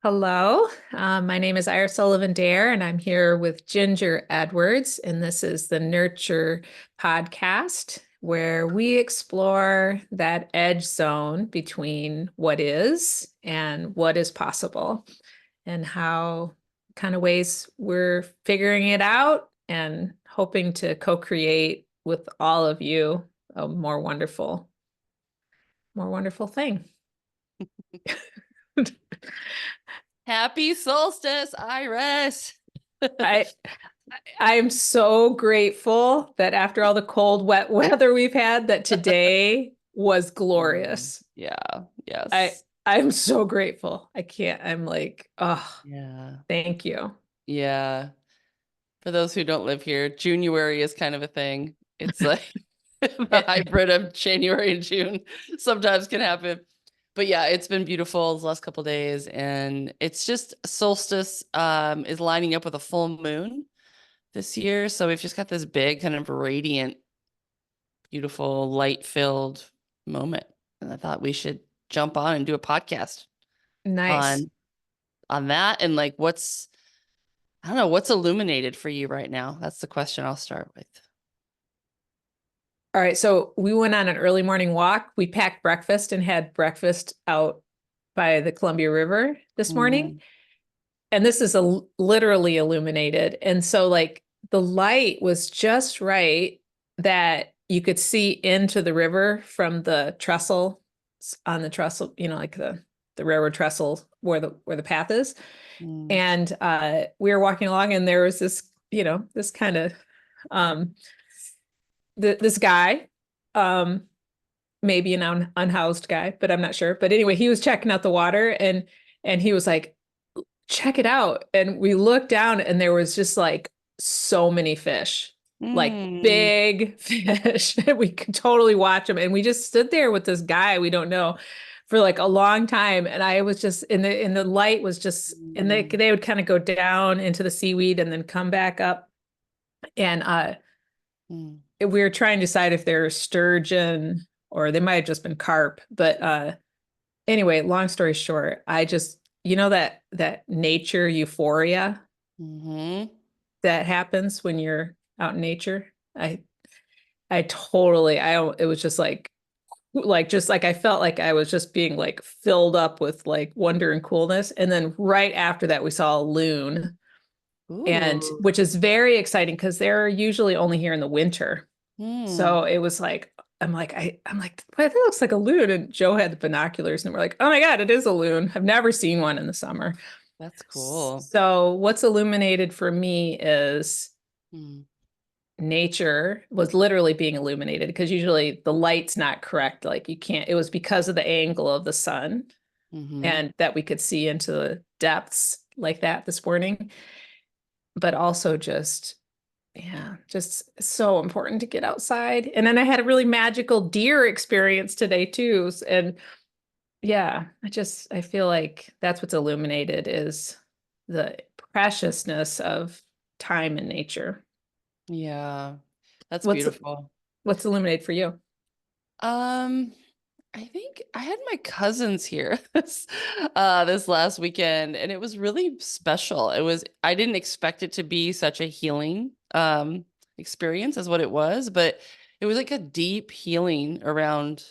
Hello, my name is Ira Sullivan Dare, and I'm here with Ginger Edwards, and this is the Nurture podcast where we explore that edge zone between what is and what is possible, and how kind of ways we're figuring it out and hoping to co-create with all of you a more wonderful thing. Happy solstice, Iris. I I am so grateful that after all the cold, wet weather we've had, that today was glorious. Yeah, I yes. I'm so grateful. I can't. I'm like, oh, Yeah. thank you. Yeah. For those who don't live here, January is kind of a thing. It's like the It, hybrid of January and June sometimes can happen. But yeah, it's been beautiful the last couple of days, and it's just solstice is lining up with a full moon this year. So we've just got this big kind of radiant, beautiful, light-filled moment. And I thought we should jump on and do a podcast nice. on that, and like what's I don't know, what's illuminated for you right now? That's the question I'll start with. All right. So we went on an early morning walk. We packed breakfast and had breakfast out by the Columbia River this morning. Mm. And this is literally illuminated. And so like the light was just right that you could see into the river from the trestle on the trestle, like the railroad trestle where the path is. Mm. And we were walking along and there was this kind of um this guy, um maybe an unhoused guy, but I'm not sure. But anyway, he was checking out the water and he was like, check it out. And we looked down and there was just like so many fish, like Mm. big fish. We could totally watch them. And we just stood there with this guy we don't know for like a long time. And I was just in the light was just, and they would kind of go down into the seaweed and then come back up. And Mm. we were trying to decide if they're sturgeon or they might have just been carp. But anyway, long story short, I just, that nature euphoria Mm-hmm. that happens when you're out in nature. I totally, it was just like I felt like I was just being like filled up with like wonder and coolness. And then right after that, we saw a loon, and Ooh. which is very exciting because they're usually only here in the winter. Mm. So it was like, I'm like, well, that looks like a loon. And Joe had the binoculars and we're like, oh my God, it is a loon. I've never seen one in the summer. That's cool. So what's illuminated for me is Mm. nature was literally being illuminated because usually the light's not correct. Like you can't, it was because of the angle of the sun Mm-hmm. and that we could see into the depths like that this morning. But also just, yeah, just so important to get outside. And then I had a really magical deer experience today too. And yeah, I feel like that's what's illuminated is the preciousness of time in nature. Yeah, that's What's beautiful. what's illuminated for you? Um, I think I had my cousins here this last weekend, and it was really special. I didn't expect it to be such a healing experience as what it was, but it was like a deep healing around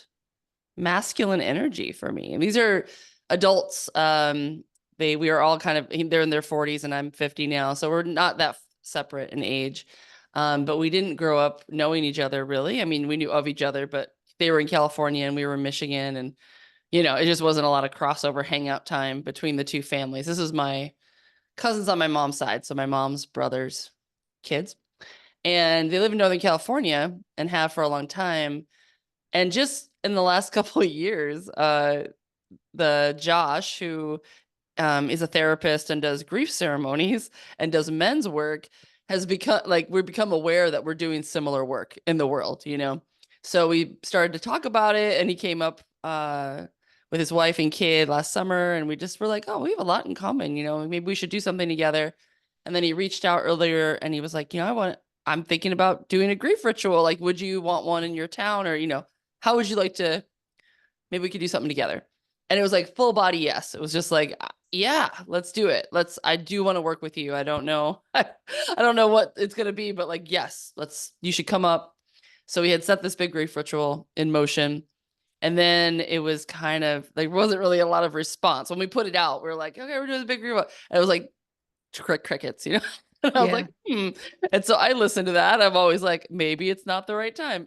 masculine energy for me. And these are adults. We are all kind of, they're in their 40s and I'm 50 now, so we're not that separate in age. But we didn't grow up knowing each other really. I mean, we knew of each other, but they were in California and we were in Michigan, and it just wasn't a lot of crossover hangout time between the two families. This is my cousins on my mom's side, so my mom's brother's kids. And they live in Northern California and have for a long time. And just in the last couple of years, the Josh, who is a therapist and does grief ceremonies and does men's work, has become like we've become aware that we're doing similar work in the world. So we started to talk about it, and he came up with his wife and kid last summer, and we just were like, oh, we have a lot in common. Maybe we should do something together. And then he reached out earlier, and he was like, I'm thinking about doing a grief ritual. Like, would you want one in your town, or how would you like to? Maybe we could do something together. And it was like full body yes. It was just like, yeah, let's do it. I do want to work with you. I don't know. I don't know what it's going to be, but like, yes, you should come up. So we had set this big grief ritual in motion. And then it was kind of like, wasn't really a lot of response. When we put it out, we were like, okay, we're doing a big grief. And it was like crickets, you know? And I was Yeah. like, And so I listened to that. I'm always like, maybe it's not the right time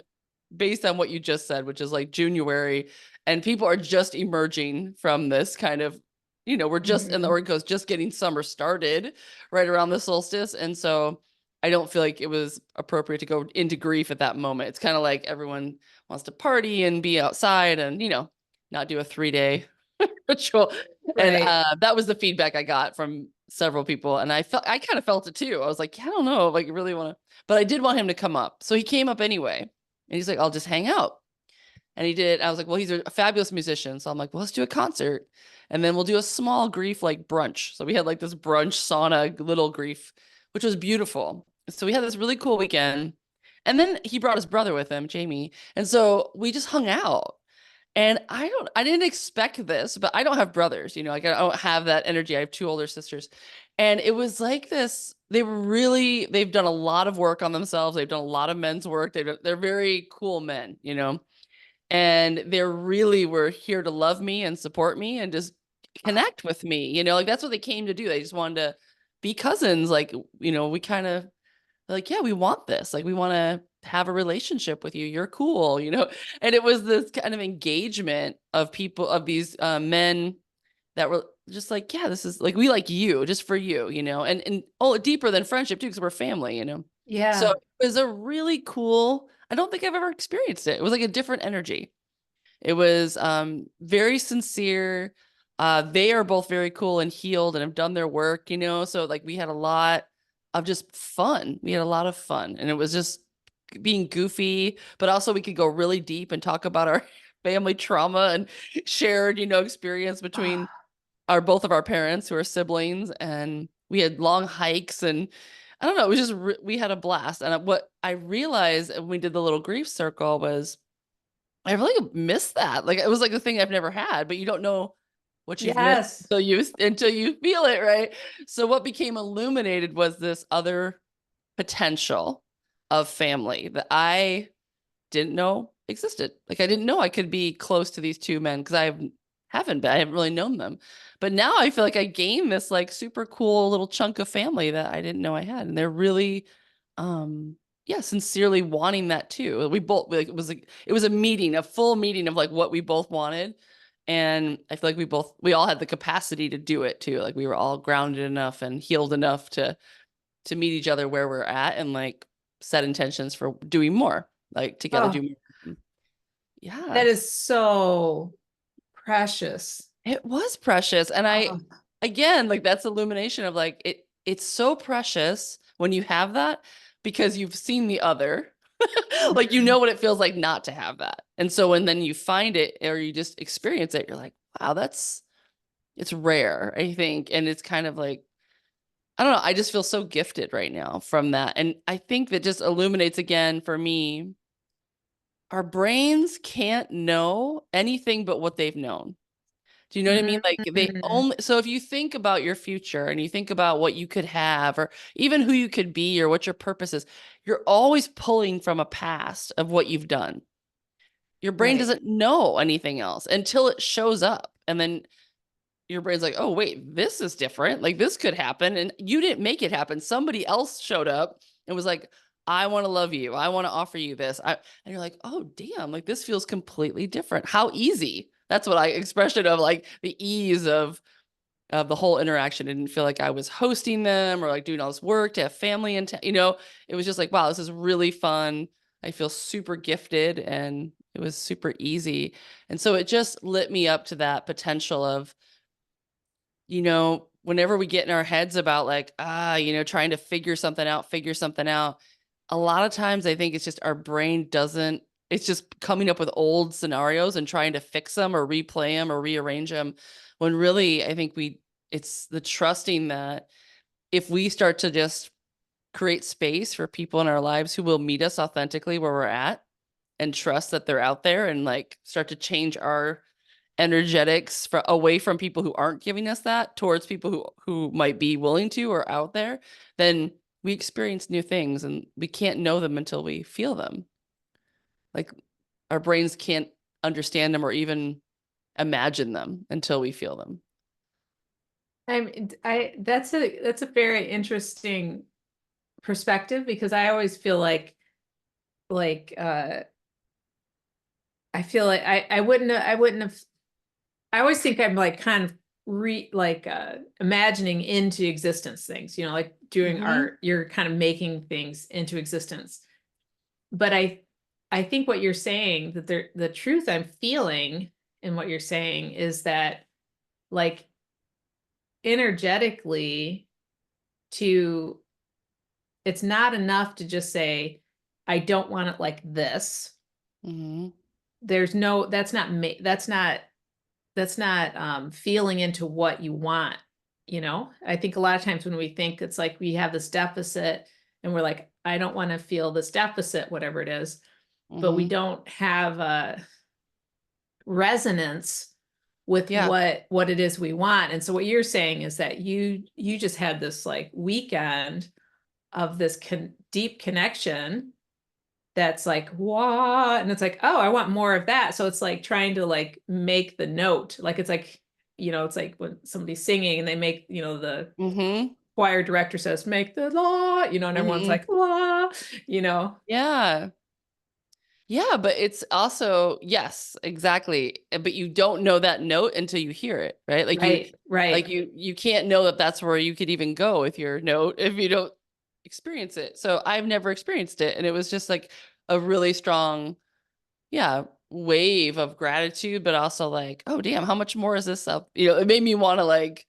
based on what you just said, which is like January, and people are just emerging from this kind of, we're just in the Mhm. Oregon coast, just getting summer started right around the solstice. And so I don't feel like it was appropriate to go into grief at that moment. It's kind of like everyone wants to party and be outside and, not do a 3-day ritual. And Right. that was the feedback I got from several people. And I kind of felt it too. I was like, I don't know, like, really want to, but I did want him to come up. So he came up anyway. And he's like, I'll just hang out. And he did. I was like, well, he's a fabulous musician. So I'm like, well, let's do a concert. And then we'll do a small grief like brunch. So we had like this brunch sauna little grief, which was beautiful. So we had this really cool weekend. And then he brought his brother with him, Jamie. And so we just hung out. And I didn't expect this, but I don't have brothers, like I don't have that energy. I have two older sisters. And it was like this, they've done a lot of work on themselves. They've done a lot of men's work. They're very cool men, and they really were here to love me and support me and just connect with me, like that's what they came to do. They just wanted to be cousins. Like, we kind of like, yeah, we want this. Like, we want to have a relationship with you. You're cool, And it was this kind of engagement of people, of these men that were just like, yeah, this is like, we like you just for you, and oh, deeper than friendship too, because we're family, So Yeah. it was a really cool, I don't think I've ever experienced it. It was like a different energy. It was very sincere. They are both very cool and healed and have done their work, So like we had a lot of just fun. We had a lot of fun, and it was just being goofy, but also we could go really deep and talk about our family trauma and shared, experience between Ah, both of our parents who are siblings, and we had long hikes, and I don't know, it was just we had a blast. And what I realized when we did the little grief circle was I really missed that. Like it was like a thing I've never had, but you don't know what you've missed yes. until you feel it, right? So what became illuminated was this other potential of family that I didn't know existed. Like I didn't know I could be close to these two men because haven't been. I haven't really known them. But now I feel like I gained this like super cool little chunk of family that I didn't know I had. And they're really yeah, sincerely wanting that too. We both like it was a meeting, a full meeting of like what we both wanted. And I feel like we all had the capacity to do it too. Like we were all grounded enough and healed enough to meet each other where we're at and like set intentions for doing more, like together Oh, do more. Yeah, that is so precious. it was precious. And Oh, again, like that's illumination of like, it's so precious when you have that because you've seen the other, like, mhm. what it feels like not to have that. And so when then you find it or you just experience it, you're like, wow, it's rare, I think. And it's kind of like, I don't know. I just feel so gifted right now from that. And I think that just illuminates again for me, our brains can't know anything but what they've known. Do you know what I mean? Like Mhm. so if you think about your future and you think about what you could have or even who you could be or what your purpose is, you're always pulling from a past of what you've done. Your brain Right. doesn't know anything else until it shows up. And then your brain's like, oh, wait, this is different. Like this could happen. And you didn't make it happen. Somebody else showed up and was like, I want to love you. I want to offer you this. And you're like, oh, damn, like this feels completely different. How easy. That's what I expression of like the ease of the whole interaction. I didn't feel like I was hosting them or like doing all this work to have family and, it was just like, wow, this is really fun. I feel super gifted and it was super easy. And so it just lit me up to that potential of, whenever we get in our heads about like, trying to figure something out, a lot of times I think it's just our brain doesn't, it's just coming up with old scenarios and trying to fix them or replay them or rearrange them. When really, I think it's the trusting that if we start to just create space for people in our lives who will meet us authentically where we're at and trust that they're out there and like start to change our energetics away from people who aren't giving us that towards people who might be willing to or out there, then we experience new things and we can't know them until we feel them. Like our brains can't understand them or even imagine them until we feel them. That's a very interesting perspective because I always feel like I feel like I wouldn't have I always think I'm like kind of imagining into existence things, like doing Mm-hmm. art, you're kind of making things into existence. But I think what you're saying that the truth I'm feeling in what you're saying is that like energetically to it's not enough to just say I don't want it like this. Mm-hmm. There's no that's not feeling into what you want. I think a lot of times when we think it's like we have this deficit and we're like, I don't want to feel this deficit, whatever it is, but we Mm-hmm. don't have a resonance with Yeah. what it is we want. And so what you're saying is that you just had this like weekend of this deep connection that's like what, and it's like, oh, I want more of that. So it's like trying to like make the note, like it's like, it's like when somebody's singing and they make, the Mm-hmm. choir director says make the law, and everyone's Mm-hmm. like law. Yeah. Yeah, but it's also, yes, exactly. But you don't know that note until you hear it, right? Right. You can't know that that's where you could even go with your note if you don't experience it. So I've never experienced it, and it was just like a really strong, yeah, wave of gratitude, but also like, oh damn, how much more is this up? It made me want to like,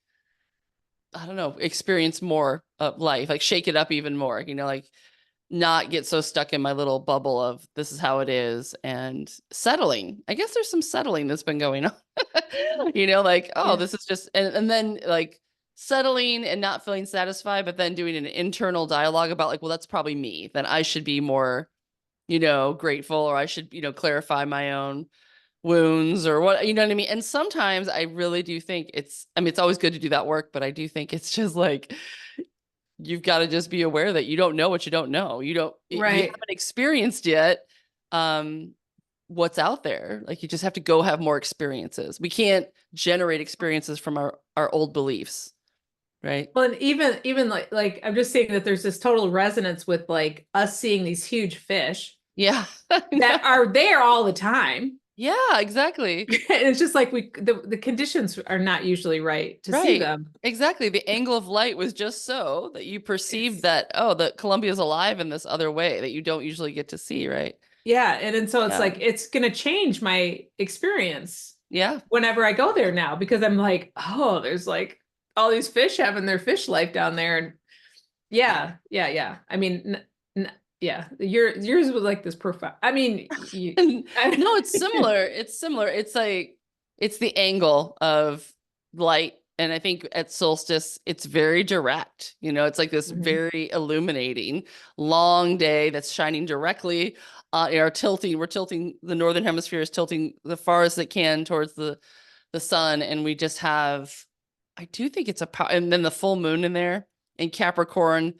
I don't know, experience more of life, like shake it up even more, like not get so stuck in my little bubble of this is how it is and settling. I guess there's some settling that's been going on. Like, oh, Yeah. this is just and then like settling and not feeling satisfied, but then doing an internal dialogue about like, well, that's probably me. Then I should be more, grateful, or I should, clarify my own wounds or what, you know what I mean? And sometimes I really do think it's always good to do that work, but I do think it's just like you've got to just be aware that you don't know what you don't know. You Right. haven't experienced yet um what's out there. Like you just have to go have more experiences. We can't generate experiences from our old beliefs, right? Well, and even like I'm just saying that there's this total resonance with like us seeing these huge fish Yeah. that are there all the time. Yeah, exactly. And it's just like the conditions are not usually right to see Right. them. Exactly. The angle of light was just so that you perceived It's that, oh, that Columbia's alive in this other way that you don't usually get to see, right? Yeah, and so it's Yeah. like it's gonna change my experience Yeah. whenever I go there now because I'm like, oh, there's like all these fish having their fish life down there, and yeah. I mean, yeah, yours was like this profound. I mean, No, it's similar. It's similar. It's like it's the angle of light. And I think at solstice, it's very direct. It's like this Mhm. very illuminating long day that's shining directly we're tilting, the northern hemisphere is tilting the farthest it can towards the sun. And we just have, I do think it's and then the full moon in there in Capricorn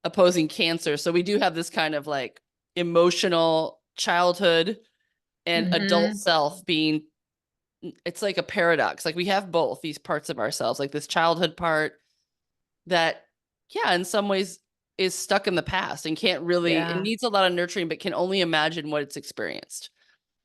opposing Cancer. So we do have this kind of like emotional childhood and adult Mhm. self being, it's like a paradox. Like we have both these parts of ourselves, like this childhood part that, yeah, in some ways is stuck in the past and can't really, it Yeah. needs a lot of nurturing, but can only imagine what it's experienced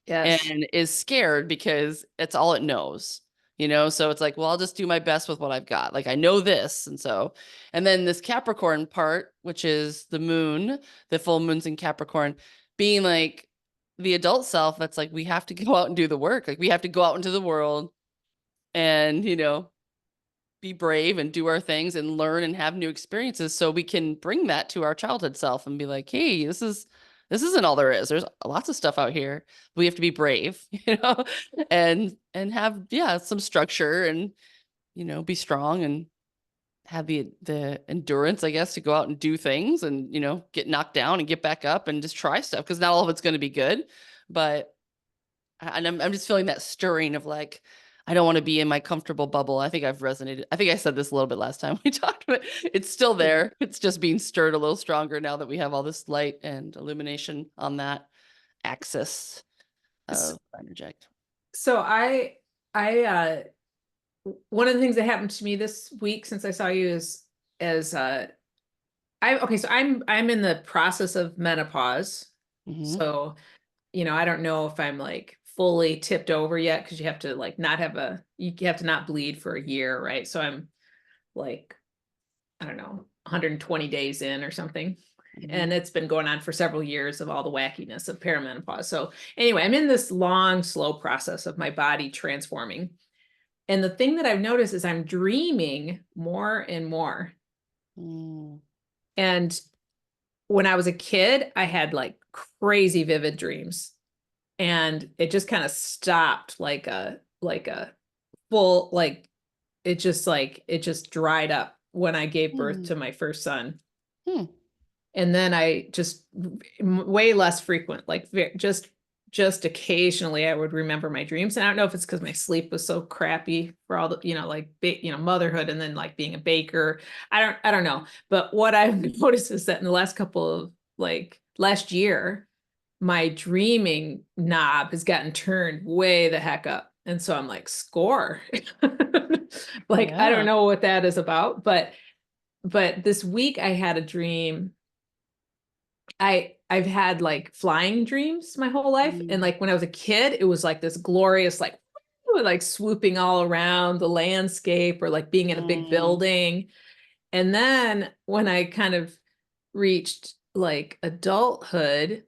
Yes. and is scared because it's all it knows. So it's like, well, I'll just do my best with what I've got. Like I know this. And then this Capricorn part, which is the moon, the full moon's in Capricorn, being like the adult self, that's like, we have to go out and do the work. Like we have to go out into the world and, be brave and do our things and learn and have new experiences so we can bring that to our childhood self and be like, hey, this isn't all there is. There's lots of stuff out here. We have to be brave, and have, yeah, some structure and, be strong and have the endurance, I guess, to go out and do things and, get knocked down and get back up and just try stuff because not all of it's going to be good. But And I'm just feeling that stirring of like, I don't want to be in my comfortable bubble. I think I've resonated. I think I said this a little bit last time we talked, but it's still Yeah. there. It's just being stirred a little stronger now that we have all this light and illumination on that axis S- of energetic. So I one of the things that happened to me this week since I saw you is I okay, so I'm in the process of menopause. Mm-hmm. So, I don't know if I'm like fully tipped over yet because you have to like not have you have to not bleed for a year, right? So I'm like, I don't know, 120 days in or something. Mm-hmm. And it's been going on for several years of all the wackiness of perimenopause. So anyway, I'm in this long, slow process of my body transforming. And the thing that I've noticed is I'm dreaming more and more. Mm. And when I was a kid, I had like crazy vivid dreams. And it just kind of stopped like a full it just dried up when I gave birth Mm. to my first son. Hmm. And then I just way less frequent, like just occasionally I would remember my dreams. And I don't know if it's because my sleep was so crappy for all the, like motherhood and then like being a baker. I don't know. But what I've noticed is that in the last couple of like last year, my dreaming knob has gotten turned way the heck up. And so I'm like, score. Like, I don't Yeah. know what that is about, but this week I had a dream. I've had like flying dreams my whole life. And Mm. like when I was a kid, it was like this glorious, like swooping all around the landscape or like being in a big Mm. building. And then when I kind of reached like adulthood,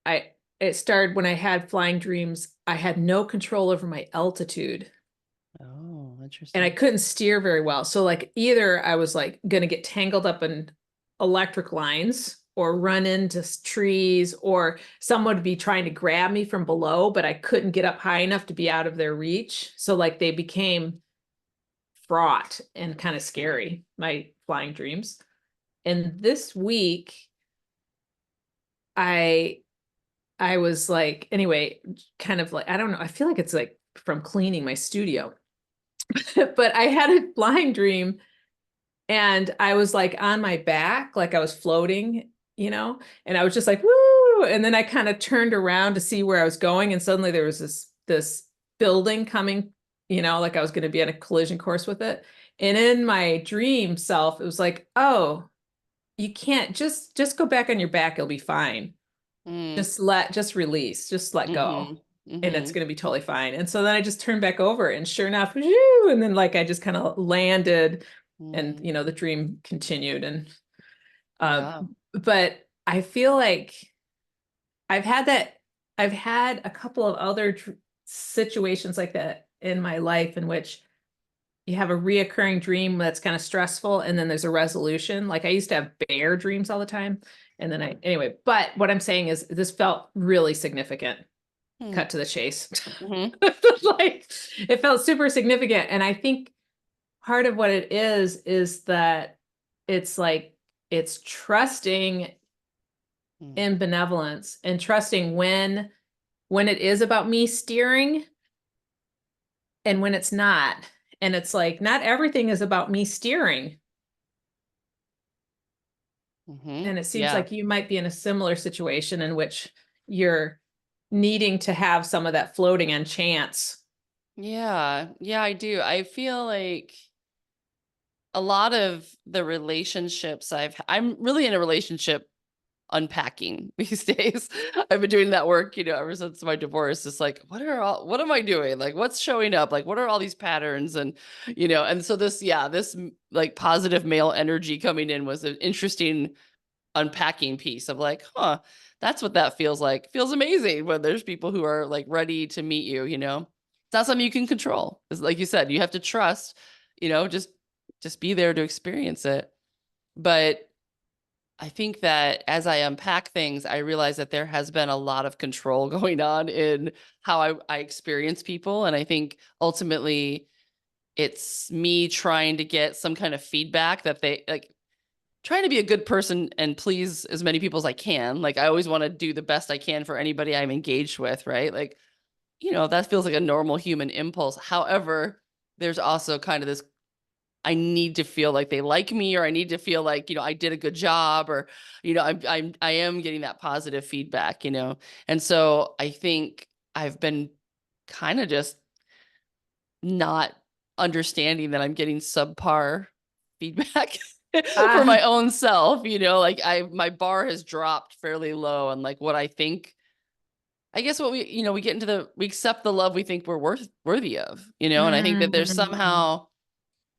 I it started when I had flying dreams, I had no control over my altitude Oh, and I interesting. couldn't steer very well. So like either I was like going to get tangled up in electric lines or run into trees or someone would be trying to grab me from below, but I couldn't get up high enough to be out of their reach. So like they became fraught and kind of scary, my flying dreams. And this week I I was like, anyway, kind of like, I don't know. I feel like it's like from cleaning my studio, but I had a flying dream and I was like on my back, like I was floating, and I was just like, woo. And then I kind of turned around to see where I was going. And suddenly there was this building coming, like I was going to be on a collision course with it. And in my dream self, it was like, oh, you can't just go back on your back. It'll be fine. Mm. Just release, just let go. Mm-hmm. And it's Mm-hmm. going to be totally fine. And so then I just turned back over and sure enough, whoo, and then like I just kind of landed and Mm. the dream continued and uh Yeah. but I feel like I've had that I've had a couple of other situations like that in my life in which you have a reoccurring dream that's kind of stressful and then there's a resolution. Like I used to have bear dreams all the time. And then anyway, but what I'm saying is this felt really significant. Mm. Cut to the chase. Mm-hmm. Like it felt super significant. And I think part of what it is that it's like it's trusting Mm. in benevolence and trusting when it is about me steering and when it's not. And it's like not everything is about me steering. Mm-hmm. And it seems Yeah. like you might be in a similar situation in which you're needing to have some of that floating on chance. Yeah. Yeah, I do. I feel like a lot of the relationships I'm really in a relationship unpacking these days. I've been doing that work, ever since my divorce. It's like, what am I doing? Like, what's showing up? Like, what are all these patterns? And so this like positive male energy coming in was an interesting unpacking piece of like, huh, that's what that feels like. Feels amazing when there's people who are like ready to meet you. It's not something you can control. It's like you said, you have to trust, just be there to experience it. But I think that as I unpack things, I realize that there has been a lot of control going on in how I experience people. And I think ultimately it's me trying to get some kind of feedback that they like trying to be a good person and please as many people as I can. Like I always want to do the best I can for anybody I'm engaged with, right? Like that feels like a normal human impulse. However, there's also kind of this, I need to feel like they like me, or I need to feel like, I did a good job, or, I am getting that positive feedback, And so I think I've been kind of just not understanding that I'm getting subpar feedback for my Ah, own self, like my bar has dropped fairly low, and like what I think, I guess what we get into we accept the love we think we're worthy of, and I think that there's mm, somehow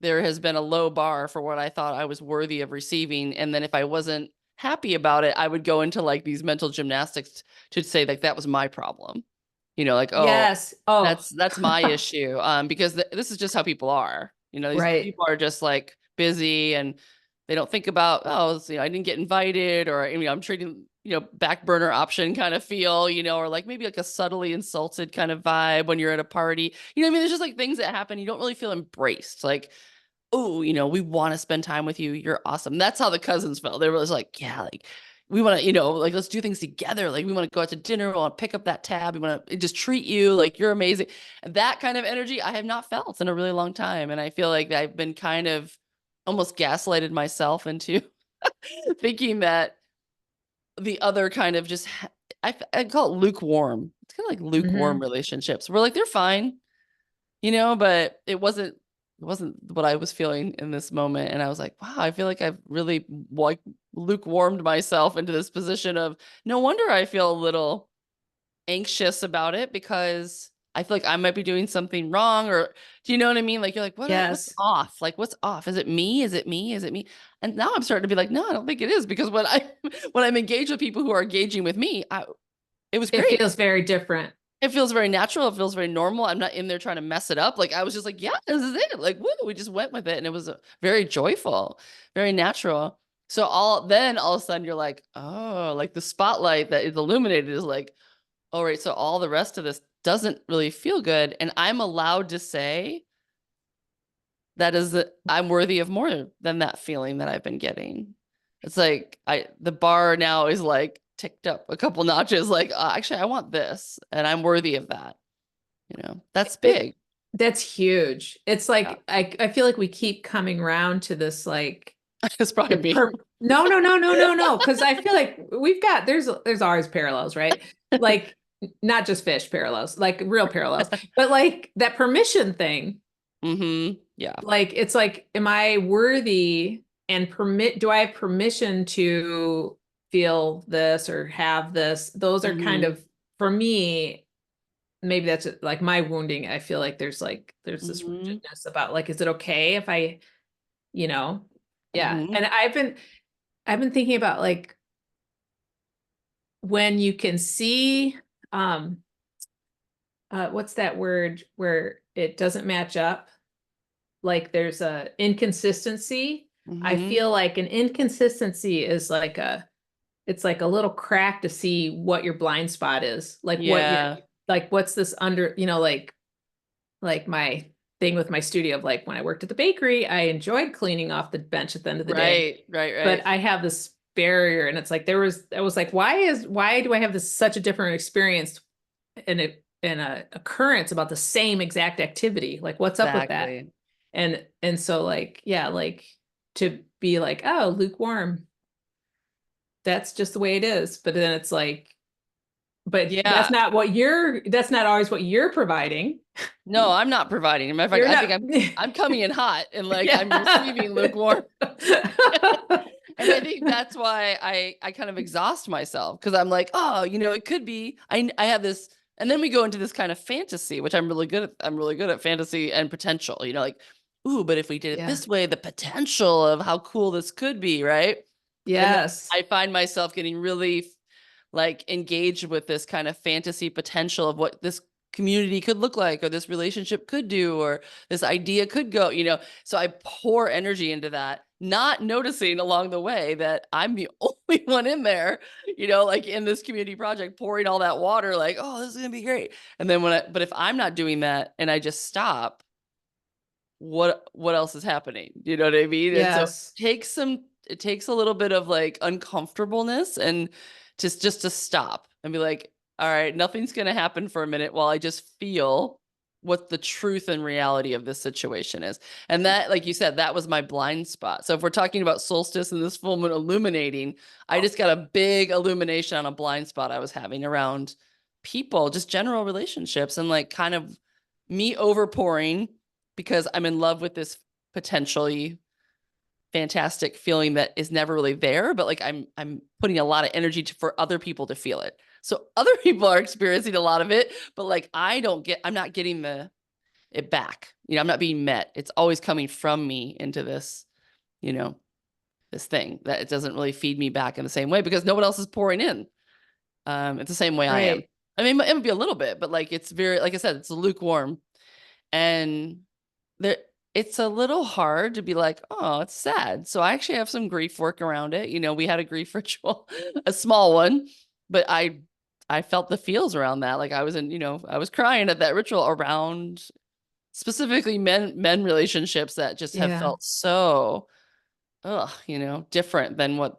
there has been a low bar for what I thought I was worthy of receiving. And then if I wasn't happy about it, I would go into like these mental gymnastics to say like that was my problem. Like, oh, yes. Oh, that's my issue. Because this is just how people are. These right. people are just like busy, and they don't think about, oh, I didn't get invited, or I'm treating, back burner option kind of feel, or like maybe like a subtly insulted kind of vibe when you're at a party. What I mean? There's just like things that happen. You don't really feel embraced. Like, oh, we want to spend time with you. You're awesome. That's how the cousins felt. They were just like, yeah, like we want to, like let's do things together. Like we want to go out to dinner. We want to pick up that tab. We want to just treat you like you're amazing. And that kind of energy I have not felt in a really long time. And I feel like I've been kind of almost gaslighted myself into thinking that the other kind of just, I call it lukewarm. It's kind of like lukewarm Hmm. relationships. We're like, they're fine, but it wasn't what I was feeling in this moment. And I was like, wow, I feel like I've really like lukewarmed myself into this position of, no wonder I feel a little anxious about it, because I feel like I might be doing something wrong. Or do you know what I mean? Like you're like, what's Yes. off? Like what's off? Is it me? Is it me? Is it me? And now I'm starting to be like, no, I don't think it is, because when I when I'm engaged with people who are engaging with me, it was It great. feels very different. It feels very natural. It feels very normal. I'm not in there trying to mess it up. Like I was just like, yeah, this is it. Like, woo, we just went with it. And it was very joyful, very natural. So all of a sudden you're like, oh, like the spotlight that is illuminated is like, all right, so all the rest of this doesn't really feel good. And I'm allowed to say I'm worthy of more than that feeling that I've been getting. It's like the bar now is like ticked up a couple notches. Like, actually, I want this, and I'm worthy of that. That's It big. that's huge. It's Yeah. like I feel like we keep coming around to this like It's probably me. no, no, no, no, no, no. Because I feel like we've got there's always parallels, right? Like not just fish parallels, like real parallels, but like that permission thing. Yeah. Like it's like, am I worthy and do I have permission to feel this or have this? Those are kind hmm of for me, maybe that's like my wounding. I feel like there's this hmm rigidness about like, is it okay if I, you know, yeah. hmm And I've been thinking about like when you can see um what's that word where it doesn't match up? Like there's a inconsistency. I hmm feel like an inconsistency is like it's like a little crack to see what your blind spot is. Like what you're Yeah. like what's this under, like my thing with my studio of like when I worked at the bakery, I enjoyed cleaning off the bench at the end of the day. Right. Right. But Right. I have this barrier and it's like I was like, why do I have this such a different experience in a occurrence about the same exact activity? Like what's up with that? Exactly. And so like, yeah, like to be like, oh, lukewarm, that's just the way it is. But then it's like, but Yeah. that's not always what you're providing. No, I'm not providing. As a matter of fact, You're I think not, I'm coming in hot, and like I'm yeah. receiving lukewarm. And I think that's why I kind of exhaust myself, because I'm like, oh, it could be. I have this, and then we go into this kind of fantasy, which I'm really good at. I'm really good at fantasy and potential. Like, ooh, but if we did it Yeah. this way, the potential of how cool this could be, right? And then Yes. I find myself getting really like engaged with this kind of fantasy potential of what this community could look like, or this relationship could do, or this idea could go, so I pour energy into that, not noticing along the way that I'm the only one in there, like in this community project, pouring all that water, like, oh, this is gonna be great. And then but if I'm not doing that and I just stop, what else is happening? You know what I mean? And so Yes. it takes a little bit of like uncomfortableness, and just to stop and be like, all right, nothing's going to happen for a minute while I just feel what the truth and reality of this situation is. And that, like you said, that was my blind spot. So if we're talking about solstice and this full moon illuminating, I just got a big illumination on a blind spot I was having around people, just general relationships, and like kind of me overpouring because I'm in love with this potentially fantastic feeling that is never really there, but like I'm putting a lot of energy for other people to feel it. So other people are experiencing a lot of it, but like I'm not getting it back. I'm not being met. It's always coming from me into this, you know, this thing that it doesn't really feed me back in the same way because no one else is pouring in. It's the same way I am. Right. I mean, it would be a little bit, but like it's very, like I said, it's lukewarm, and there it's a little hard to be like, oh, it's sad. So I actually have some grief work around it. We had a grief ritual, a small one, but I felt the feels around that. Like I was I was crying at that ritual around specifically men relationships that just have Yeah. felt so different than what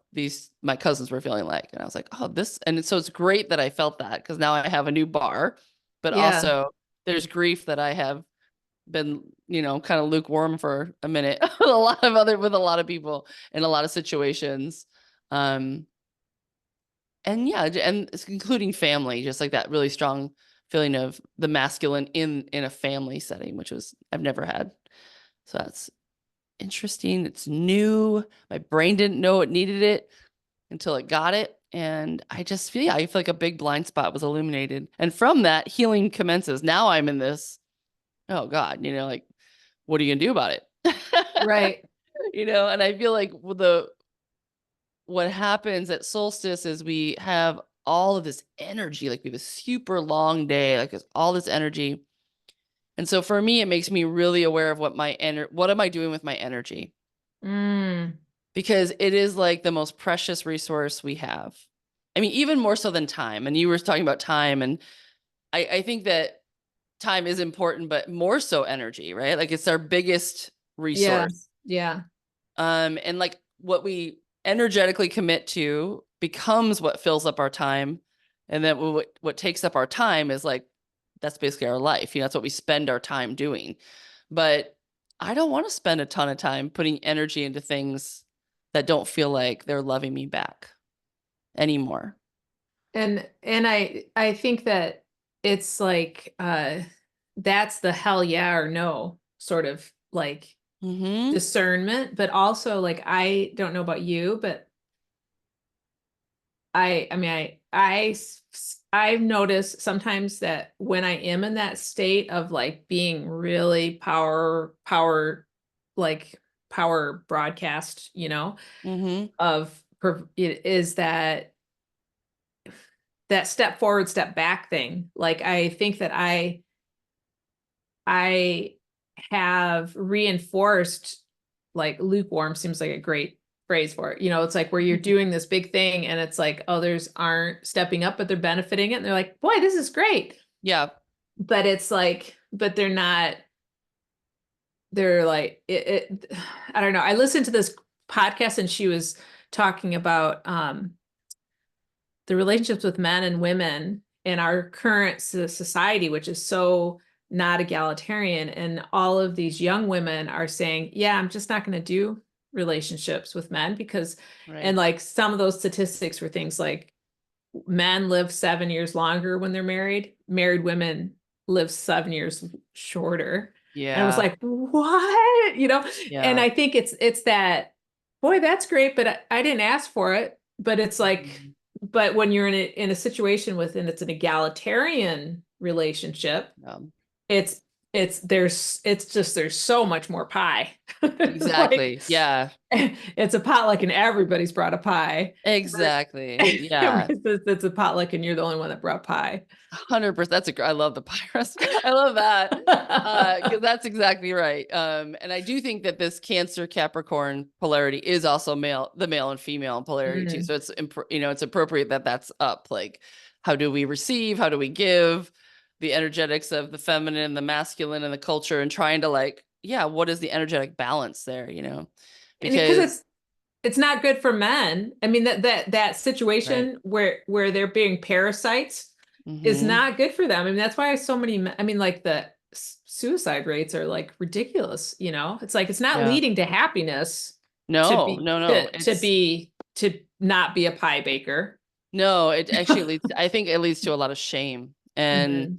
my cousins were feeling like. And I was like, oh, and so it's great that I felt that because now I have a new bar, but Yeah. also there's grief that I have been, kind of lukewarm for a minute with a lot of people in a lot of situations. And yeah, and it's including family, just like that really strong feeling of the masculine in a family setting, which I've never had. So that's interesting. It's new. My brain didn't know it needed it until it got it. And I feel like a big blind spot was illuminated. And from that, healing commences. Now I'm in this, oh God, like, what are you gonna do about it? Right. And I feel like what happens at solstice is we have all of this energy, like we have a super long day, like it's all this energy. And so for me, it makes me really aware of what am I doing with my energy? Mm. Because it is like the most precious resource we have. I mean, even more so than time. And you were talking about time, and I think that time is important, but more so energy, right? Like it's our biggest Yeah. resource. Yeah. And like what we energetically commit to becomes what fills up our time. And then what takes up our time is like, that's basically our life. That's what we spend our time doing. But I don't want to spend a ton of time putting energy into things that don't feel like they're loving me back anymore. And I think that it's like that's the hell yeah or no sort of like Mm-hmm. discernment, but also like I don't know about you, but I mean I've noticed sometimes that when I am in that state of like being really like power broadcast, Mm-hmm. it is that step forward, step back thing. Like I think that I have reinforced, like lukewarm seems like a great phrase for it. It's like where you're doing this big thing and it's like others aren't stepping up, but they're benefiting it. And they're like, boy, this is great. Yeah. But it's like, but they're like, I don't know. I listened to this podcast and she was talking about the relationships with men and women in our current society, which is so not egalitarian. And all of these young women are saying, yeah, I'm just not going to do relationships with men because, and Right. like some of those statistics were things like men live 7 years longer when they're married women live 7 years shorter. And I was Yeah. like, what? And Yeah. I think it's that, boy, that's great, but I didn't ask for it. But it's like, Mhm. but when you're in a situation and it's an egalitarian relationship, Um, it's there's so much more pie. It's like exactly. Yeah. it's a potluck and everybody's brought a pie. Exactly. Yeah. It's a potluck and you're the only one that brought pie. 100%. I love the pyrus. I love that. Because that's exactly right. And I do think that this Cancer Capricorn polarity is also the male and female polarity too. Mm. So it's appropriate that that's up. Like, how do we receive? How do we give? The energetics of the feminine, the masculine, and the culture, and trying to like, yeah, what is the energetic balance there? And because Because it's not good for men. I mean that right. situation where they're being parasites is Mm-hmm. not good for them. I mean, that's why so many, I mean, like the suicide rates are like ridiculous, you know? It's like it's not Yeah. leading to happiness to No, be no, no. It's to not be a pie baker. no, it actually leads, I think it leads to a lot of shame. Hmm.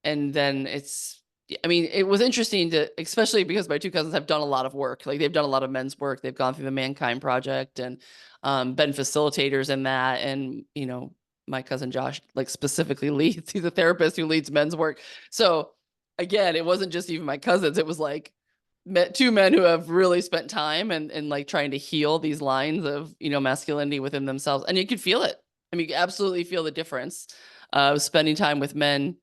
And then it's, I mean, it was interesting to, especially because my two cousins have done a lot of work. Like they've done a lot of men's work. They've gone through the Mankind Project and been facilitators in that. And, you know, my cousin Josh, like specifically leads, he's a therapist who leads men's work. So again, it wasn't just even my cousins. It was like two men who have really spent time and like trying to heal these lines of, you know, masculinity within themselves. And you could feel it. I mean, you absolutely feel the difference of spending time with men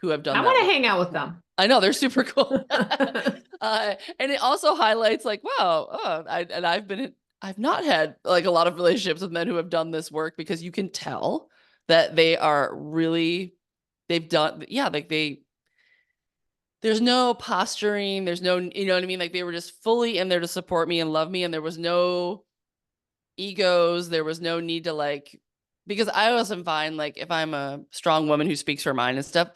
who have I done that want to work. hang out with them. I know they're super cool. And it also highlights like, wow, I've not had like a lot of relationships with men who have done this work because you can tell that they are really, they've done, yeah, like there's no posturing. There's no, you know what I mean? Like they were just fully in there to support me and love me. And there was no egos. There was no need to like, because I also find like if I'm a strong woman who speaks her mind and stuff,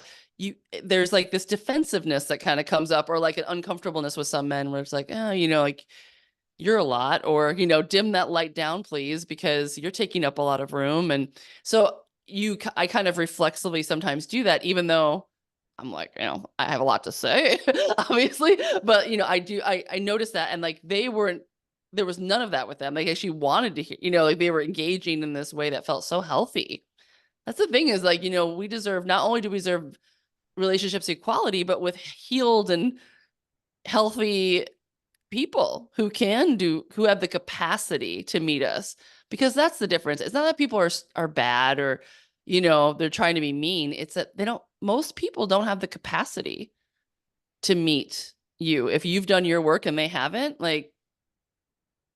there's like this defensiveness that kind of comes up or like an uncomfortableness with some men where it's like, oh, you know, like you're a lot, or, you know, dim that light down, please, because you're taking up a lot of room. And so I kind of reflexively sometimes do that, even though I'm like, you know, I have a lot to say, obviously, but you know, I noticed that. And like, there was none of that with them. Like actually wanted to hear, you know, like they were engaging in this way that felt so healthy. That's the thing is like, you know, we deserve, not only do we deserve relationships equality, but with healed and healthy people who have the capacity to meet us, because that's the difference. It's not that people are bad or, you know, they're trying to be mean. It's that most people don't have the capacity to meet you if you've done your work and they haven't. Like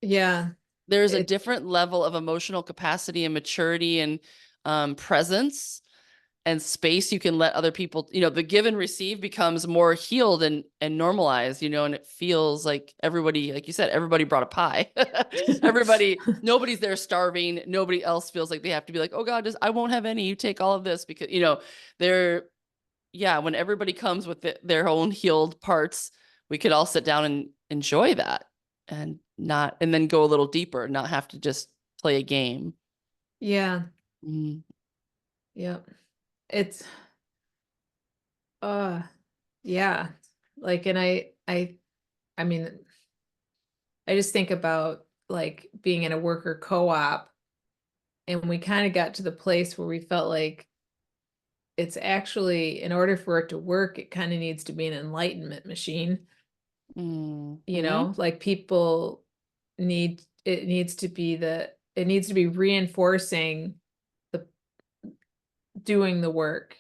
Yeah. there's a It, different level of emotional capacity and maturity and presence and space you can let other people, you know, the give and receive becomes more healed and normalized, you know, and it feels like everybody, like you said, everybody brought a pie. Nobody's there starving. Nobody else feels like they have to be like, oh God, I won't have any. You take all of this because, you know, they're, yeah, when everybody comes with their own healed parts, we could all sit down and enjoy that and then go a little deeper, not have to just play a game. yeah. Mm. Yep. It's uh yeah. Like and I mean I just think about like being in a worker co-op and we kind of got to the place where we felt like it's actually in order for it to work, it kind of needs to be an enlightenment machine. You Mm-hmm. know, like people it needs to be reinforcing the doing the work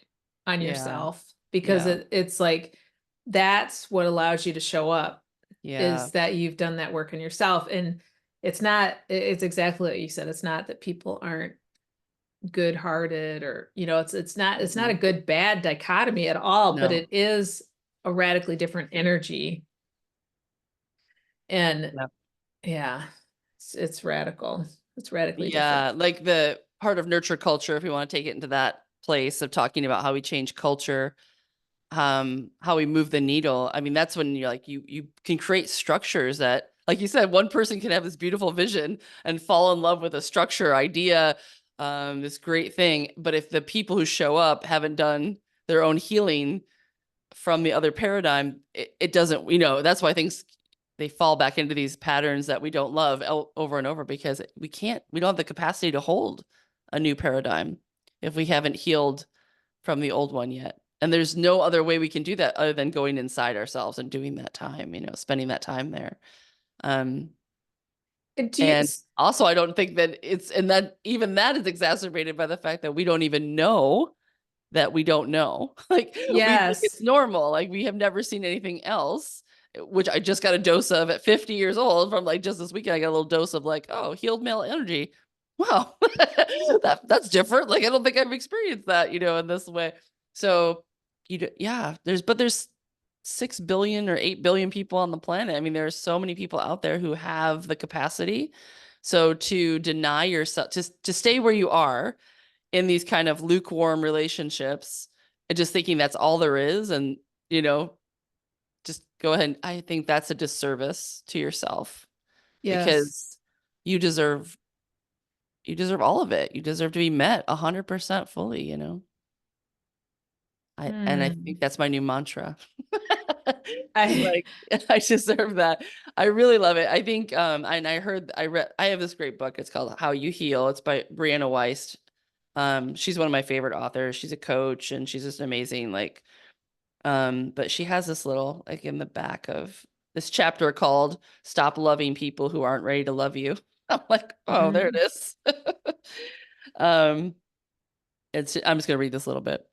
on Yeah. yourself because Yeah. it's like that's what allows you to show up Yeah. is that you've done that work on yourself. And it's exactly what you said. It's not that people aren't good-hearted or, you know, it's not a Mm-mm. good bad dichotomy at all, but No. it is a radically different energy. And Yeah. yeah, it's radical. It's radically different. Yeah. Like the part of nurture culture, if we want to take it into that place of talking about how we change culture, how we move the needle. I mean, that's when you're like, you can create structures that, like you said, one person can have this beautiful vision and fall in love with a structure, idea, this great thing. But if the people who show up haven't done their own healing from the other paradigm, it doesn't, you know, that's why things they fall back into these patterns that we don't love over and over because we don't have the capacity to hold a new paradigm if we haven't healed from the old one yet. And there's no other way we can do that other than going inside ourselves and doing that time, you know, spending that time there. Um, Do you, and also I don't think that and that even that is exacerbated by the fact that we don't even know that we don't know. Like we think it's yes. normal. Like we have never seen anything else, which I just got a dose of at 50 years old from like just this weekend. I got a little dose of like, oh, healed male energy. Wow. That's different. Like I don't think I've experienced that, you know, in this way. So yeah, there's 6 billion or 8 billion people on the planet. I mean, there are so many people out there who have the capacity. So to deny yourself to stay where you are in these kind of lukewarm relationships and just thinking that's all there is. And, you know, just go ahead. And I think that's a disservice to yourself Yes. because you deserve all of it. You deserve to be met 100% fully, you know. I Hmm. think that's my new mantra. I Like I deserve that. I really love it. I think and I have this great book. It's called How You Heal. It's by Brianna Wiest. She's one of my favorite authors. She's a coach and she's just amazing. Like but she has this little like in the back of this chapter called Stop Loving People Who Aren't Ready to Love You. I'm like, oh, there it Mhm. is. um I'm just gonna read this little bit.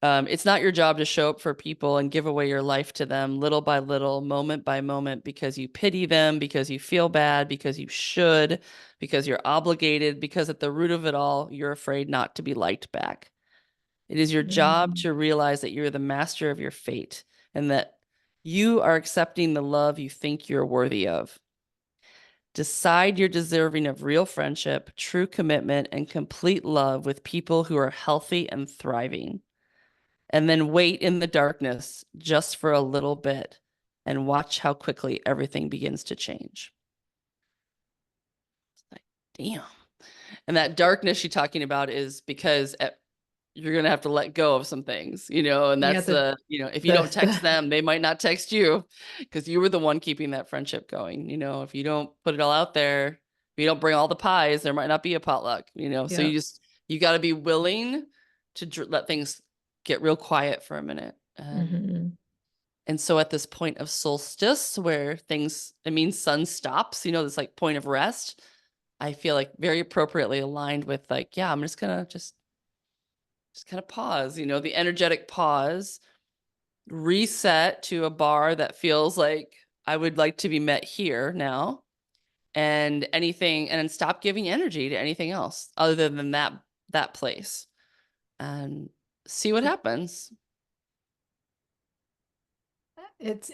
It's not your job to show up for people and give away your life to them little by little, moment by moment, because you pity them, because you feel bad, because you should, because you're obligated, because at the root of it all, you're afraid not to be liked back. It is your job Mhm. to realize that you're the master of your fate and that you are accepting the love you think you're worthy of. Decide you're deserving of real friendship, true commitment, and complete love with people who are healthy and thriving. And then wait in the darkness just for a little bit and watch how quickly everything begins to change. It's like, damn. And that darkness she's talking about is because you're going to have to let go of some things, you know, and Yeah, that's if you don't text the them, they might not text you because you were the one keeping that friendship going. You know, if you don't put it all out there, if you don't bring all the pies, there might not be a potluck, you know, so yeah. you got to be willing to let things get real quiet for a minute. Hmm. And so at this point of solstice where it means sun stops, you know, this like point of rest, I feel like very appropriately aligned with like, yeah, I'm just gonna just kind of pause, you know, the energetic pause, reset to a bar that feels like I would like to be met here now and then stop giving energy to anything else other than that place and see what happens.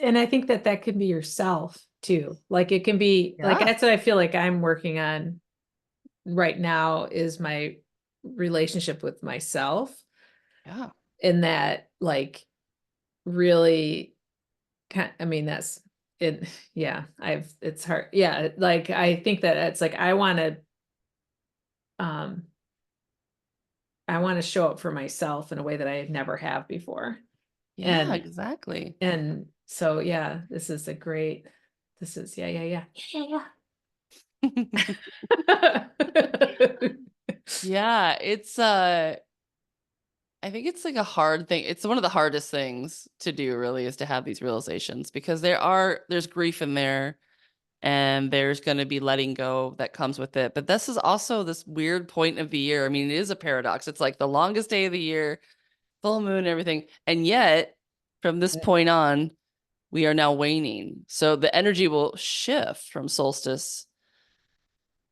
And I think that that can be yourself too. Like it can be like Yeah. that's what I feel like I'm working on right now is my relationship with myself, Yeah. in that like really I mean that's it. Yeah, it's hard. Yeah, like I think that it's like um I want to show up for myself in a way that I never have before. Yeah, And exactly. so yeah, this is a great this is yeah, yeah, yeah. Yeah, yeah. Yeah, I think it's like a hard thing. It's one of the hardest things to do really is to have these realizations because there's grief in there and there's going to be letting go that comes with it. But this is also this weird point of the year. I mean, it is a paradox. It's like the longest day of the year, full moon, and everything. And yet, from this point on, we are now waning. So the energy will shift from solstice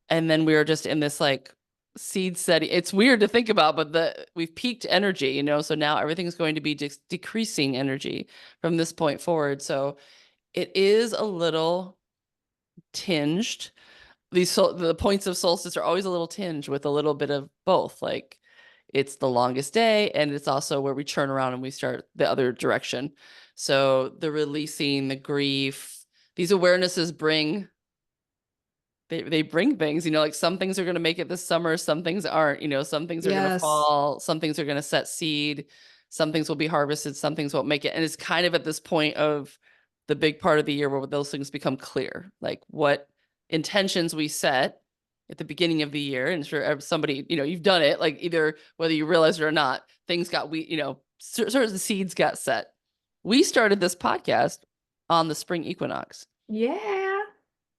and then we were just in this like seed setting. It's weird to think about, but we've peaked energy, you know, so now everything's going to be decreasing energy from this point forward. So it is a little tinged. The points of solstice are always a little tinged with a little bit of both. Like it's the longest day and it's also where we turn around and we start the other direction. So the releasing, the grief, these awarenesses they bring things, you know, like some things are going to make it this summer, some things aren't, you know, some things are going to Yes. fall, some things are going to set seed, some things will be harvested, some things won't make it. And it's kind of at this point of the big part of the year where those things become clear, like what intentions we set at the beginning of the year. And sure, somebody, you know, you've done it, like either whether you realize it or not, things got, you know, certain seeds got set. We started this podcast on the spring equinox. Yeah.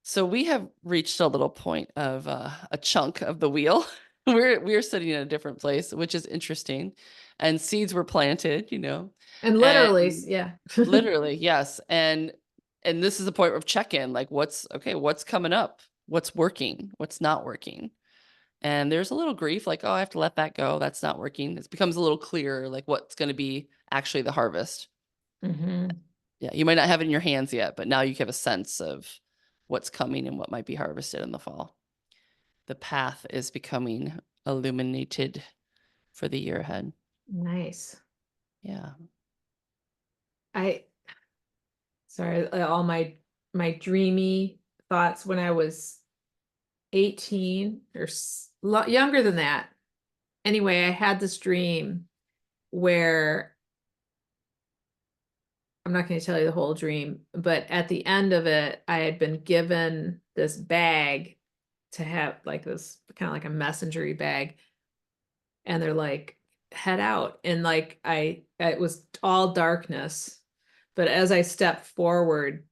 So we have reached a little point of a chunk of the wheel. We're sitting in a different place, which is interesting. And seeds were planted, you know, And and literally, yeah. literally, yes. And this is a point of check-in, like what's coming up? What's working? What's not working? And there's a little grief, like, oh, I have to let that go. That's not working. It becomes a little clearer, like what's going to be actually the harvest. Hmm. Yeah, you might not have it in your hands yet, but now you have a sense of what's coming and what might be harvested in the fall. The path is becoming illuminated. for the year ahead. Nice. Yeah. I sorry, all my dreamy thoughts when I was 18 or younger than that. Anyway, I had this dream where I'm not going to tell you the whole dream, but at the end of it, I had been given this bag to have, like this kind of like a messengery bag. And they're like, head out. And like it was all darkness. But as I stepped forward,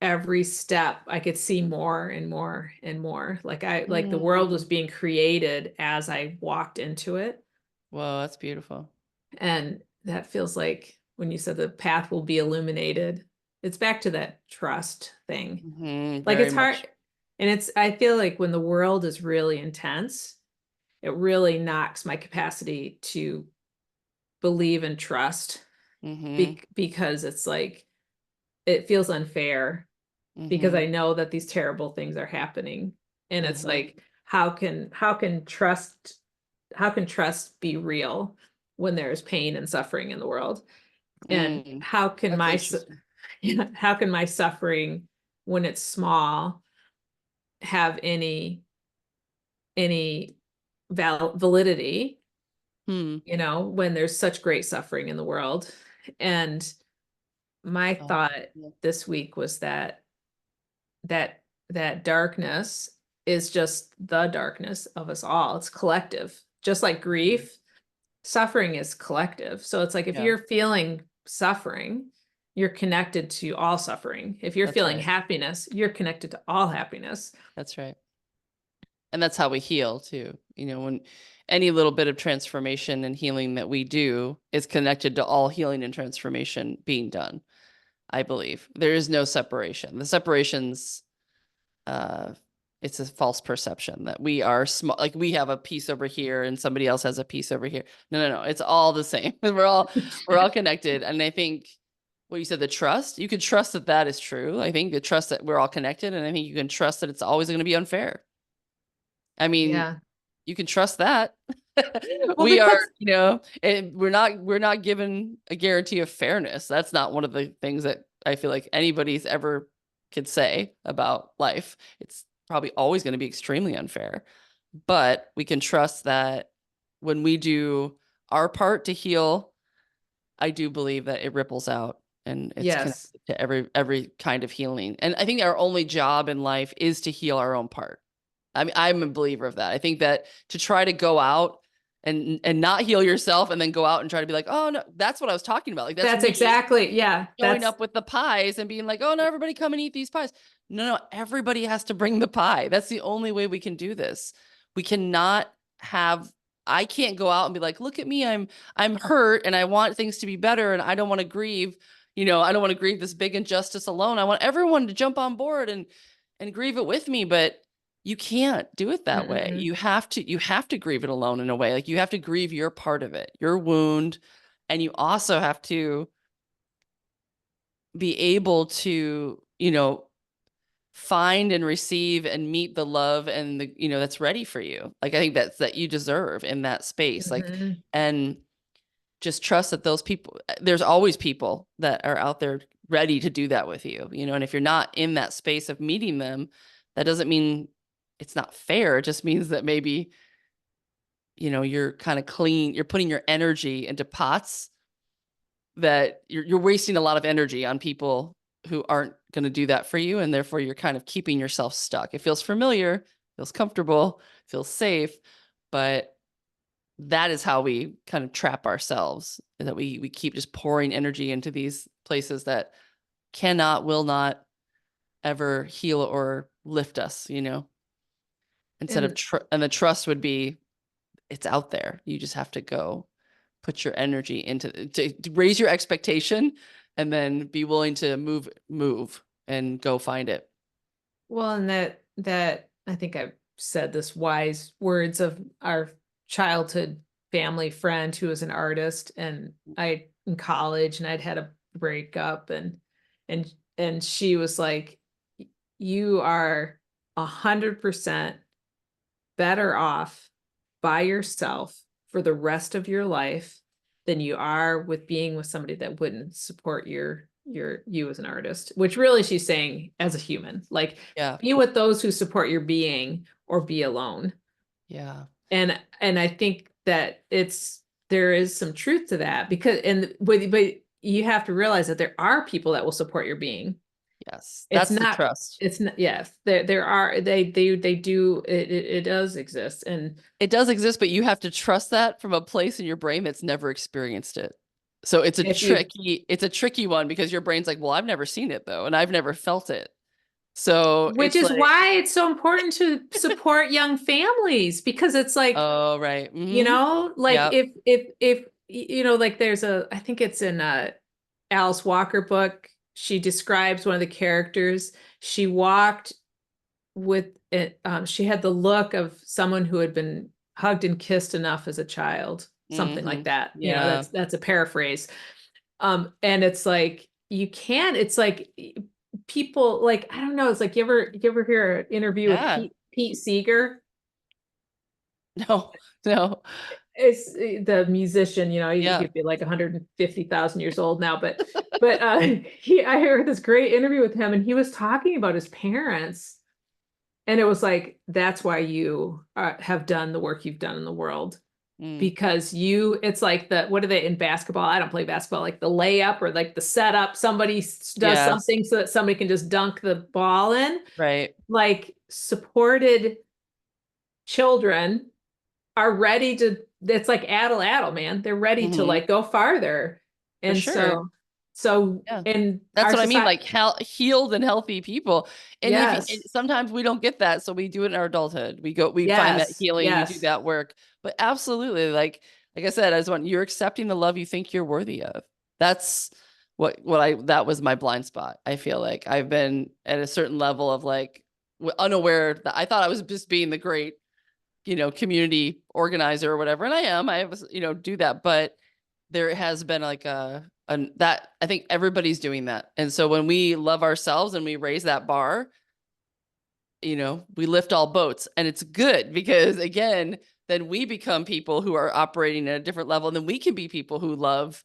every step I could see more and more and more. Like the world was being created as I walked into it. Whoa, that's beautiful. And that feels like when you said the path will be illuminated, it's back to that trust thing. Like Very it's hard. much. And I feel like when the world is really intense, it really knocks my capacity to believe and trust because it's like, it feels unfair because I know that these terrible things are happening. And it's like, how can trust be real when there's pain and suffering in the world? And That's interesting. how can my suffering, when it's small, have any validity, when there's such great suffering in the world? And my thought Yeah. this week was that darkness is just the darkness of us all. It's collective. Just like grief, suffering is collective. So it's like if Yeah, you're feeling suffering, you're connected to all suffering. If you're that's feeling right. happiness, you're connected to all happiness. That's right. And that's how we heal too. When any little bit of transformation and healing that we do is connected to all healing and transformation being done. I believe there is no separation. The separation's it's a false perception that we are small, like we have a piece over here and somebody else has a piece over here. No. It's all the same. We're all connected. And I think what you said, the trust, you can trust that is true. I think the trust that we're all connected. And I think you can trust that it's always going to be unfair. I mean, Yeah. you can trust that. Well, We are, because and we're not given a guarantee of fairness. That's not one of the things that I feel like anybody's ever could say about life. It's probably always going to be extremely unfair. But we can trust that when we do our part to heal, I do believe that it ripples out and it's yes. connected to every kind of healing. And I think our only job in life is to heal our own part. I mean, I'm a believer of that. I think that to try to go out and not heal yourself and then go out and try to be like, oh no, that's what I was talking about. Like that's That's me exactly, yeah. showing up with the pies and being like, oh no, everybody come and eat these pies. No, everybody has to bring the pie. That's the only way we can do this. We cannot have, I can't go out and be like, look at me, I'm hurt and I want things to be better and I don't want to grieve, I don't want to grieve this big injustice alone. I want everyone to jump on board and grieve it with me, but you can't do it that way. You have to grieve it alone in a way. Like you have to grieve your part of it, your wound, and you also have to be able to, find and receive and meet the love and the, that's ready for you. Like, I think that you deserve in that space. Like, and just trust that those people, there's always people that are out there ready to do that with you, and if you're not in that space of meeting them, that doesn't mean it's not fair. It just means that maybe, you're kind of clean, you're putting your energy into pots that you're wasting a lot of energy on people who aren't going to do that for you. And therefore you're kind of keeping yourself stuck. It feels familiar, feels comfortable, feels safe, but that is how we kind of trap ourselves, is that we keep just pouring energy into these places that will not ever heal or lift us, instead of, And and the trust would be, it's out there. You just have to go put your energy into to raise your expectation and then be willing to move and go find it. well, and that I think I've said this wise words of our childhood family friend who was an artist, and I in college, and I'd had a breakup, and she was like, you are 100% better off by yourself for the rest of your life than you are with being with somebody that wouldn't support you as an artist, which really she's saying as a human, like Yeah. be with those who support your being or be alone. Yeah. And I think that there is some truth to that, because but you have to realize that there are people that will support your being. Yes. It's That's the not, trust. it's not, yes, there are, they do, it does exist. And It does exist, but you have to trust that from a place in your brain that's never experienced it. So if you, it's a tricky one because your brain's like, well, I've never seen it though, and I've never felt it. So which it's is like, why it's so important to support young families, because it's like, oh, right. Mm-hmm. like Yeah. if like there's I think it's in a Alice Walker book, she describes one of the characters. She walked with it, she had the look of someone who had been hugged and kissed enough as a child, something like Mm-hmm. that. Yeah. That's a paraphrase. And it's like you can, it's like people, like, I don't know, it's like you ever hear an interview with Yeah. Pete Seeger? No, no. It's the musician, Yeah. he'd be like 150,000 years old now, but I heard this great interview with him, and he was talking about his parents, and it was like, that's why you have done the work you've done in the world, Mm. because it's like what are they in basketball? I don't play basketball, like the layup or like the setup, somebody does Yes. something so that somebody can just dunk the ball in. Right. Like supported children are ready to, it's like addle man, they're ready to Mm-hmm. like go farther. For And sure. so Yeah. in That's our what I mean, society, like healed and healthy people. And yes, sometimes we don't get that, so we do it in our adulthood. We find that yes, healing, we do yes, that work. But absolutely, like I said, as one, you're accepting the love you think you're worthy of. That's that was my blind spot. I feel like I've been at a certain level of like unaware that I thought I was just being the great, community organizer or whatever. And I am, I was, do that. But there has been like that I think everybody's doing that. And so when we love ourselves and we raise that bar, we lift all boats, and it's good because again, then we become people who are operating at a different level, and then we can be people who love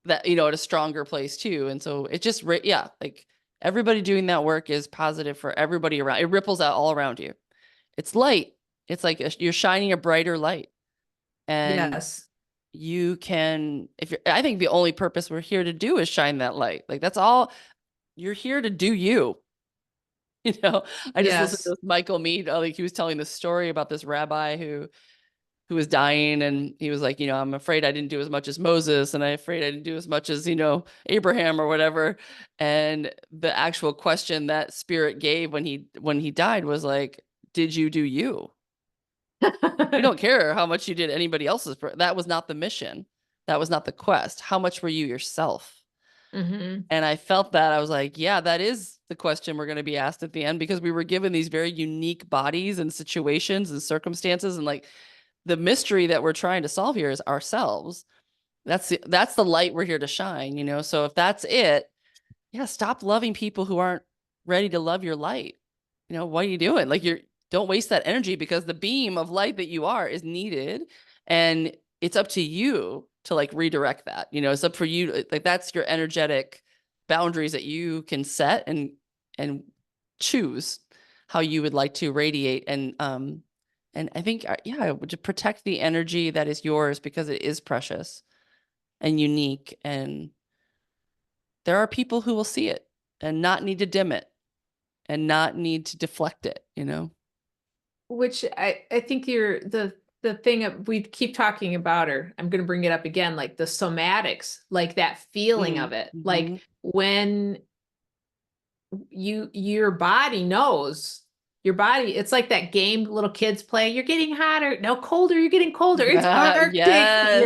that, at a stronger place too. And so it just, yeah, like everybody doing that work is positive for everybody around. It ripples out all around you. It's light. It's like you're shining a brighter light. And yes, you can, I think the only purpose we're here to do is shine that light. Like that's all you're here to do. You know, I just listened to yes. this Michael Mead. Like he was telling this story about this rabbi who was dying, and he was like, I'm afraid I didn't do as much as Moses, and I'm afraid I didn't do as much as Abraham or whatever. And the actual question that spirit gave when he died was like, did you do you? We don't care how much you did anybody else's. That was not the mission. That was not the quest. How much were you yourself? Hmm. And I felt that. I was like, yeah, that is the question we're going to be asked at the end, because we were given these very unique bodies and situations and circumstances. And like the mystery that we're trying to solve here is ourselves. That's the light we're here to shine, So if that's it, yeah, stop loving people who aren't ready to love your light. What are you doing? Like don't waste that energy, because the beam of light that you are is needed, and it's up to you to like redirect that. It's up for you. Like that's your energetic boundaries that you can set and choose how you would like to radiate. And I think, yeah, to protect the energy that is yours, because it is precious and unique, and there are people who will see it and not need to dim it and not need to deflect it. Which I think the thing we keep talking about, or I'm going to bring it up again, like the somatics, like that feeling Mm-hmm. of it, like Mm-hmm. when your body knows, your body, it's like that game little kids play, you're getting hotter, no, colder, you're getting colder, it's Arctic, Yes.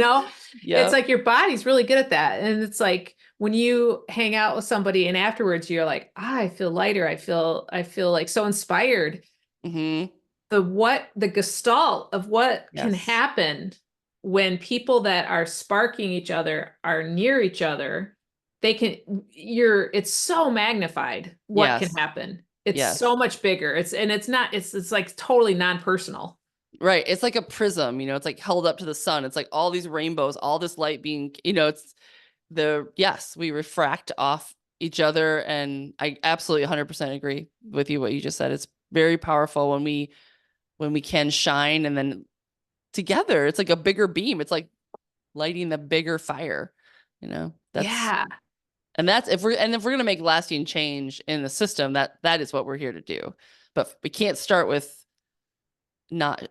it's Yep. like your body's really good at that. And it's like when you hang out with somebody and afterwards you're like, I feel lighter, I feel like so inspired. Mm-hmm. The gestalt of what can Yes. happen when people that are sparking each other are near each other, it's so magnified what can Yes. happen. It's Yes. so much bigger. It's not, it's like totally non-personal. Right. It's like a prism, it's like held up to the sun. It's like all these rainbows, all this light being, it's yes, we refract off each other. And I absolutely 100% agree with you, what you just said. It's very powerful when we can shine, and then together it's like a bigger beam. It's like lighting the bigger fire, that's, Yeah. and that's, if we're going to make lasting change in the system, that is what we're here to do. But we can't start with not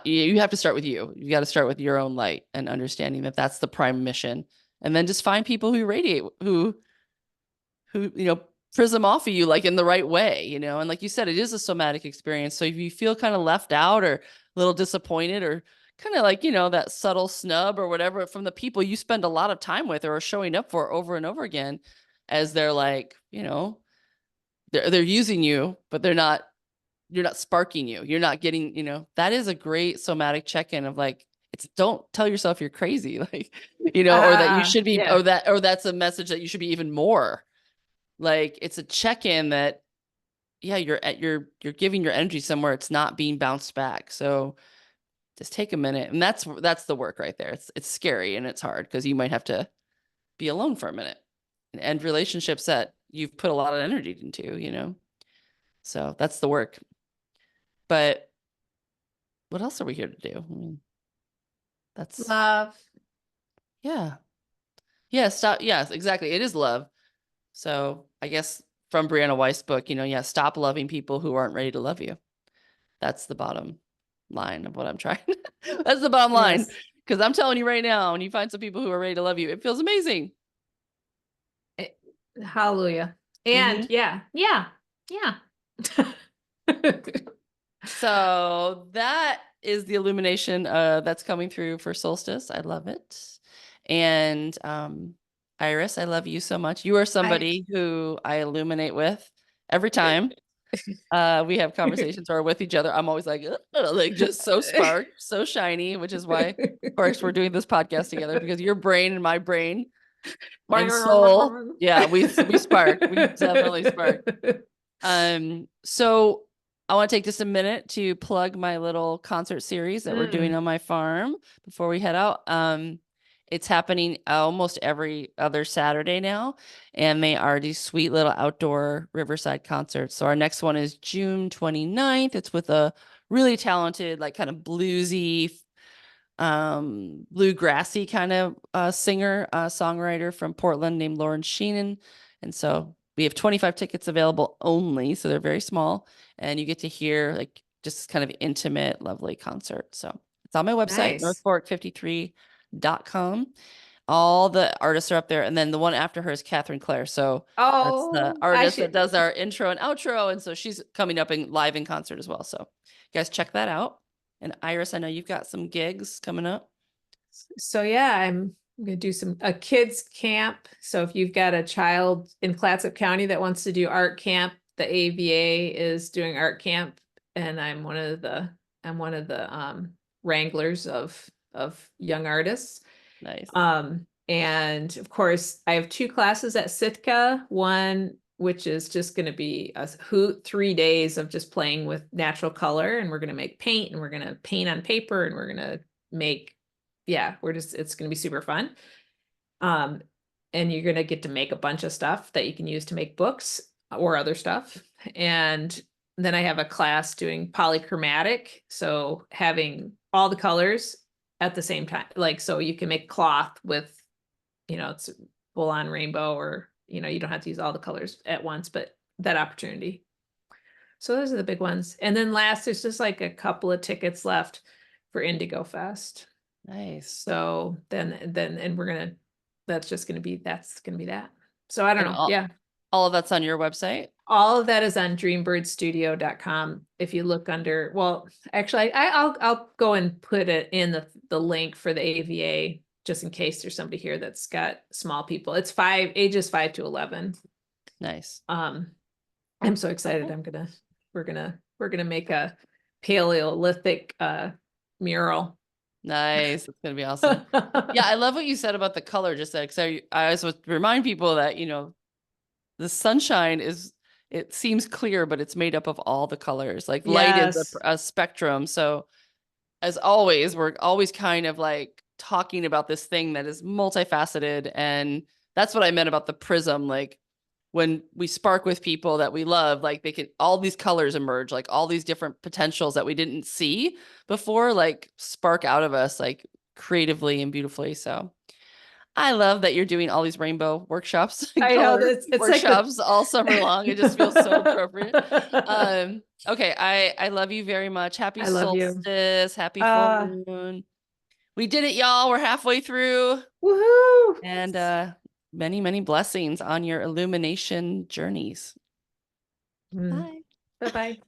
you have to start with you got to start with your own light and understanding that that's the prime mission, and then just find people who radiate, who prism off of you like in the right way, and like you said, it is a somatic experience. So if you feel kind of left out or a little disappointed, or kind of like that subtle snub or whatever from the people you spend a lot of time with or are showing up for over and over again, as they're like, they're using you, but you're not sparking you. You're not getting, that is a great somatic check-in of like, don't tell yourself you're crazy, like, or that you should be, Yeah. or that's a message that you should be even more. Like, it's a check-in that, yeah, you're giving your energy somewhere it's not being bounced back. So just take a minute. And that's the work right there. It's scary and it's hard because you might have to be alone for a minute and end relationships that you've put a lot of energy into. So that's the work. But what else are we here to do? I mean, that's, Love. yeah. Yeah, stop. Yes, exactly. It is love. So I guess from Brianna Weiss' book, yeah, stop loving people who aren't ready to love you. That's the bottom line of what I'm trying. That's the bottom line. Yes. Because I'm telling you right now, when you find some people who are ready to love you, it feels amazing. Eh, Hallelujah. And Hmm. yeah, yeah, yeah. So that is the illumination that's coming through for solstice. I love it. And Iris, I love you so much. You are I somebody who I illuminate with every time we have conversations or with each other. I'm always like, "Ugh," like just so sparked, so shiny, which is why, of course, we're doing this podcast together, because your brain and my brain and soul, yeah, we spark. We definitely spark. So I want to take just a minute to plug my little concert series that we're doing Mm, on my farm before we head out. It's happening almost every other Saturday now, and they are these sweet little outdoor riverside concerts. So our next one is June 29th. It's with a really talented, like kind of bluesy, bluegrassy kind of singer, songwriter from Portland named Lauren Sheenan. And so we have 25 tickets available only, so they're very small, and you get to hear like just kind of intimate, lovely concert. So it's on my website, nice. northfork53.com. All the artists are up there, and then the one after her is Catherine Clare. So that's the Oh, I artist that should. does our intro and outro, and so she's coming up in live in concert as well. So you guys check that out. And Iris, I know you've got some gigs coming up. So yeah, I'm gonna do a kids camp. So if you've got a child in Clatsop County that wants to do art camp, the AVA is doing art camp, and I'm one of the wranglers of young artists. Nice. And of course, I have two classes at Sitka, one which is just going to be a hoot 3 days of just playing with natural color, and we're going to make paint, and we're going to paint on paper, and we're going to make, yeah, it's going to be super fun. Um, and you're going to get to make a bunch of stuff that you can use to make books or other stuff. And then I have a class doing polychromatic, so having all the colors at the same time, like, so you can make cloth with, it's full on rainbow, or, you don't have to use all the colors at once, but that opportunity. So those are the big ones. And then last, there's just like a couple of tickets left for Indigo Fest. Nice. So and that's gonna be that. So I don't And know. Yeah. all of that's on your wwebsite? All of that is on dreambirdstudio.com. If you look under, well, actually, I'll go and put it in the link for the AVA, just in case there's somebody here that's got small people. It's ages 5 to 11. Nice. I'm so excited. Okay. We're gonna make a Paleolithic mural. Nice. It's gonna be awesome. Yeah, I love what you said about the color, just that, because I always would remind people that, the sunshine it seems clear, but it's made up of all the colors. Like light is Yes. a spectrum. So as always, we're always kind of like talking about this thing that is multifaceted. And that's what I meant about the prism. Like when we spark with people that we love, like they can, all these colors emerge, like all these different potentials that we didn't see before, like spark out of us, like creatively and beautifully. So I love that you're doing all these rainbow workshops and I know color that it's like workshops all summer long. It just feels so appropriate. the Okay, I love you very much. Happy I love you. solstice, happy full moon. We did it, y'all. We're halfway through. Woohoo! And many, many blessings on your illumination journeys. Bye. Bye-bye.